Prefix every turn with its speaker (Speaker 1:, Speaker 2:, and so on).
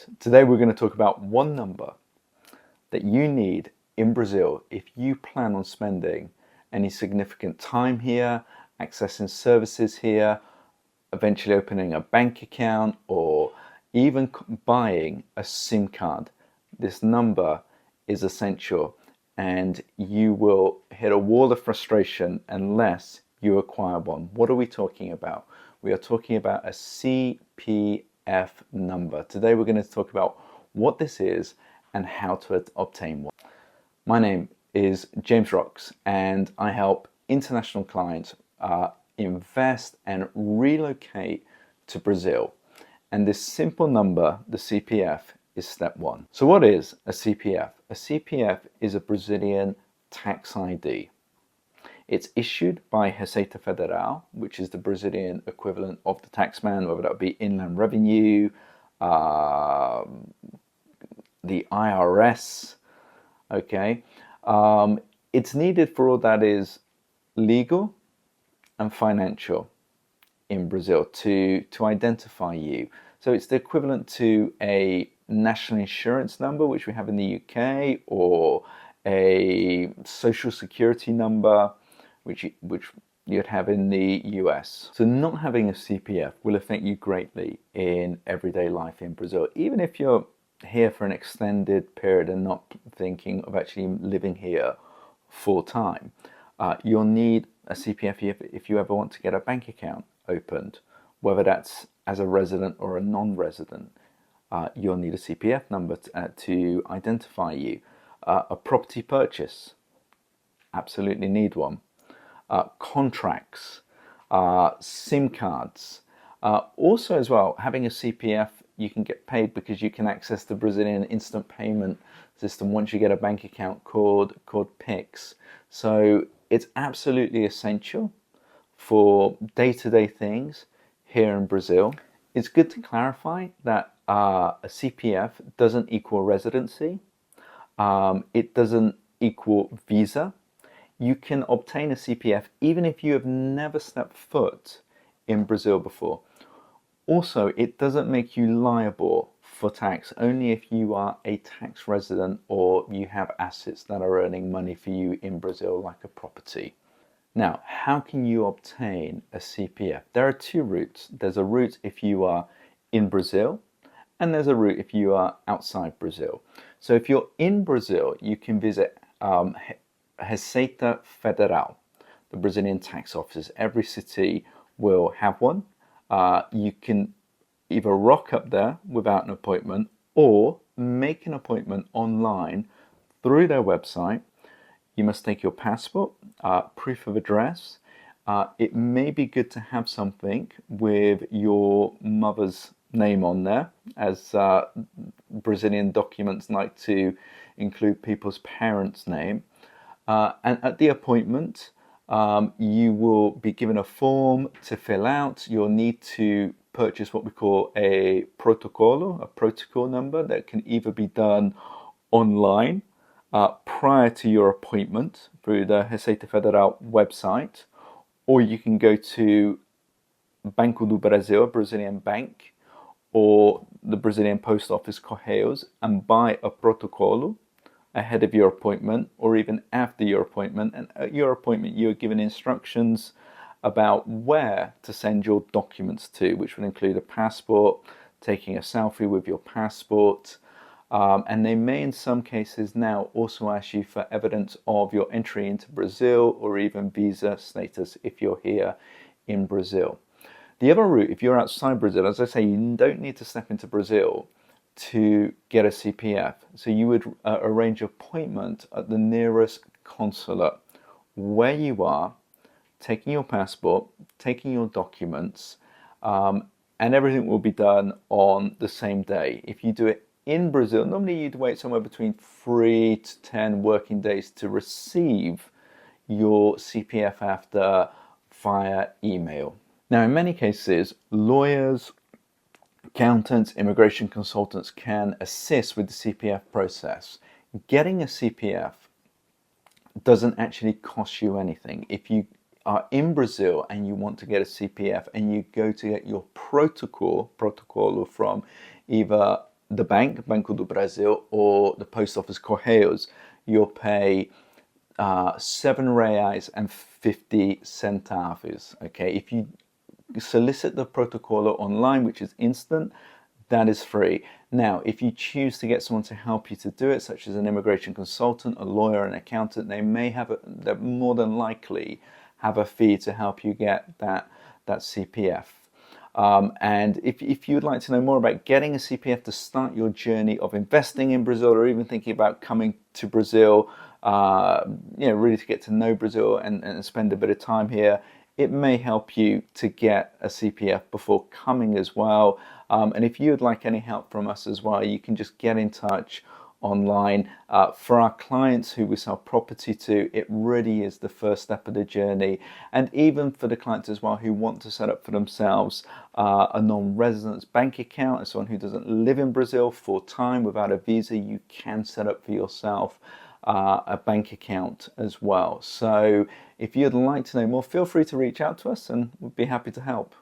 Speaker 1: right, today we're going to talk about one number that you need in Brazil if you plan on spending any significant time here, accessing services here, eventually opening a bank account, or even buying a SIM card. This number is essential, and you will hit a wall of frustration unless you acquire one. What are we talking about? We are talking about a CPF number. Today we're going to talk about what this is and how to obtain one. My name is James Rocks, and I help international clients invest and relocate to Brazil. And this simple number, the CPF, is step one. So what is a CPF? A CPF is a Brazilian tax ID. It's issued by Receita Federal, which is the Brazilian equivalent of the taxman, whether that be inland revenue, the IRS, okay? It's needed for all that is legal and financial in Brazil to identify you. So it's the equivalent to a national insurance number, which we have in the UK, or a social security number, which you'd have in the US. So not having a CPF will affect you greatly in everyday life in Brazil. Even if you're here for an extended period and not thinking of actually living here full time, you'll need a CPF if you ever want to get a bank account opened, whether that's as a resident or a non-resident. You'll need a CPF number to identify you. A property purchase, absolutely need one. Contracts, SIM cards. Also as well, having a CPF, you can get paid because you can access the Brazilian instant payment system once you get a bank account called Pix. So it's absolutely essential for day-to-day things here in Brazil. It's good to clarify that a CPF doesn't equal residency. It doesn't equal visa. You can obtain a CPF even if you have never stepped foot in Brazil before. Also, it doesn't make you liable for tax only if you are a tax resident or you have assets that are earning money for you in Brazil, like a property. Now, how can you obtain a CPF? There are two routes. There's a route if you are in Brazil, and there's a route if you are outside Brazil. So if you're in Brazil, you can visit Receita Federal, the Brazilian tax office. Every city will have one. You can either rock up there without an appointment or make an appointment online through their website. You must take your passport, proof of address. It may be good to have something with your mother's name on there, as Brazilian documents like to include people's parents' name. And at the appointment, you will be given a form to fill out. You'll need to purchase what we call a protocolo, a protocol number that can either be done online prior to your appointment through the Receita Federal website, or you can go to Banco do Brasil, a Brazilian bank, or the Brazilian Post Office Correios and buy a protocolo ahead of your appointment or even after your appointment. And at your appointment, you're given instructions about where to send your documents to, which would include a passport, taking a selfie with your passport, and they may in some cases now also ask you for evidence of your entry into Brazil or even visa status if you're here in Brazil. The other route, if you're outside Brazil, as I say, you don't need to step into Brazil to get a CPF. So you would arrange an appointment at the nearest consulate where you are, taking your passport, taking your documents, and everything will be done on the same day. If you do it in Brazil, normally you'd wait somewhere between 3 to 10 working days to receive your CPF after via email. Now, in many cases, lawyers, accountants, immigration consultants can assist with the CPF process. Getting a CPF doesn't actually cost you anything. If you are in Brazil and you want to get a CPF and you go to get your protocolo from either the bank, Banco do Brasil, or the post office Correios, you'll pay R$7.50. Okay, if you solicit the protocolo online, which is instant, that is free. Now, if you choose to get someone to help you to do it, such as an immigration consultant, a lawyer, an accountant, they're more than likely have a fee to help you get that CPF. And if you'd like to know more about getting a CPF to start your journey of investing in Brazil, or even thinking about coming to Brazil, really to get to know Brazil and spend a bit of time here, it may help you to get a CPF before coming as well. And if you would like any help from us as well, you can just get in touch online. For our clients who we sell property to, it really is the first step of the journey. And even for the clients as well who want to set up for themselves a non-residence bank account, as someone who doesn't live in Brazil full time without a visa, you can set up for yourself a bank account as well. So if you'd like to know more, feel free to reach out to us and we'd be happy to help.